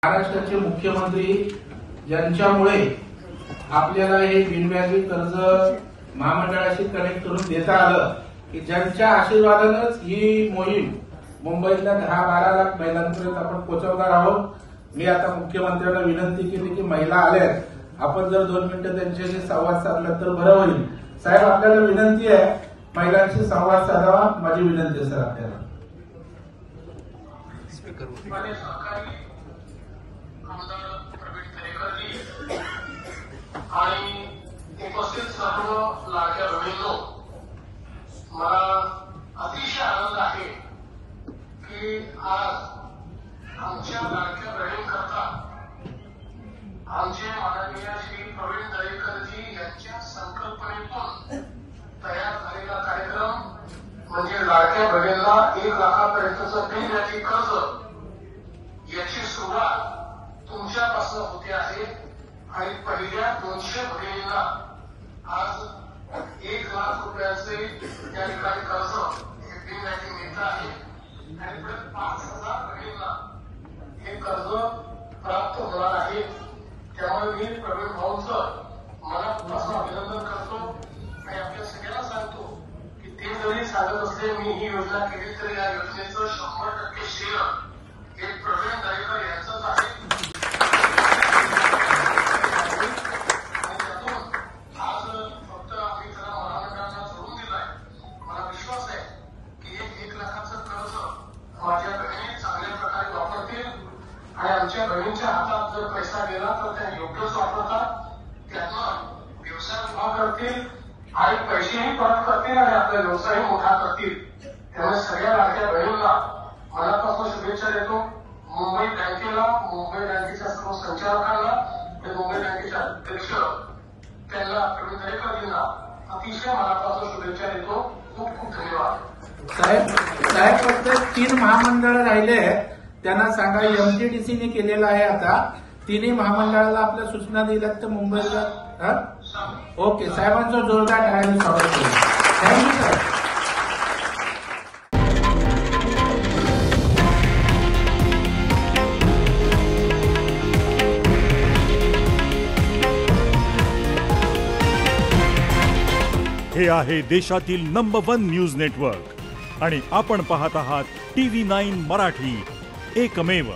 महाराष्ट्राचे मुख्यमंत्री ज्यांच्यामुळे आपल्याला हे बिनव्याजी कर्ज महामंडळाशी कनेक्ट करून देता आलं, की ज्यांच्या आशीर्वादानंच ही मोहीम मुंबईतल्या 10-12 लाख महिलांपर्यंत आपण पोहोचवणार आहोत। मी आता मुख्यमंत्र्यांना विनंती केली की महिला आल्यात, आपण जर 2 मिनिटं त्यांच्याशी संवाद साधला तर बरं होईल। साहेब, आपल्याला विनंती आहे, महिलांशी संवाद साधावा, माझी विनंती आहे सर आपल्याला। आणि उपस्थित सर्व लाडक्या बहिणींनो, मला अतिशय आनंद आहे की आज आमच्या लाडक्या बहिणींकरता आमचे माननीय श्री प्रवीण दरेकरजी यांच्या संकल्पनेतून तयार झालेला कार्यक्रम म्हणजे लाडक्या बहिणींना 1 लाखापर्यंतचं बिनव्याजी कर्ज याची सुरुवात तुमच्यापासून होते आहे आणि पहिल्या 200 भगिनींना आज 1 लाख रुपयाचे त्या ठिकाणी कर्ज हे बिनव्याजी मिळत आहे आणि पुढे 5,000 भगिनींना हे कर्ज प्राप्त होणार आहे। त्यामुळे मी प्रवीण भाऊंचं मनापासून अभिनंदन करतो आणि आपल्या सगळ्यांना सांगतो की ते जरी सांगत असले मी ही योजना केली तरी या योजनेचं 100% श्रेय हे प्रवीण दरेकर यांचंच आहे। माझ्या बहिणी चांगल्या प्रकारे वापरतील आणि आमच्या बहिणींच्या हातात जर पैसा गेला तर त्या योग्यच वापरतात, त्यांना व्यवसाय उभा करतील आणि पैसेही परत करतील आणि आपला व्यवसायही मोठा करतील। त्यामुळे सगळ्या लाडक्या बहिणींना मनापासून शुभेच्छा देतो। मुंबई बँकेला, मुंबई बँकेच्या सर्व संचालकांना आणि मुंबई बँकेचे अध्यक्ष त्यांना प्रवीण दरेकरजींना अतिशय मनापासून शुभेच्छा देतो। खूप खूप धन्यवाद। साहेब, फक्त 3 महामंडळ राहिले आहेत, त्यांना सांगा एमटीडीसीने केलेलं आहे। आता 3 महामंडळाला आपल्या सूचना दिल्यात तर मुंबईला ओके। साहेबांचं जोरदार टाळ्याने स्वागत करू। Thank you sir. हे आहे देशातील नंबर 1 न्यूज नेटवर्क आणि आपण पाहत आहात TV9 मराठी, एकमेव।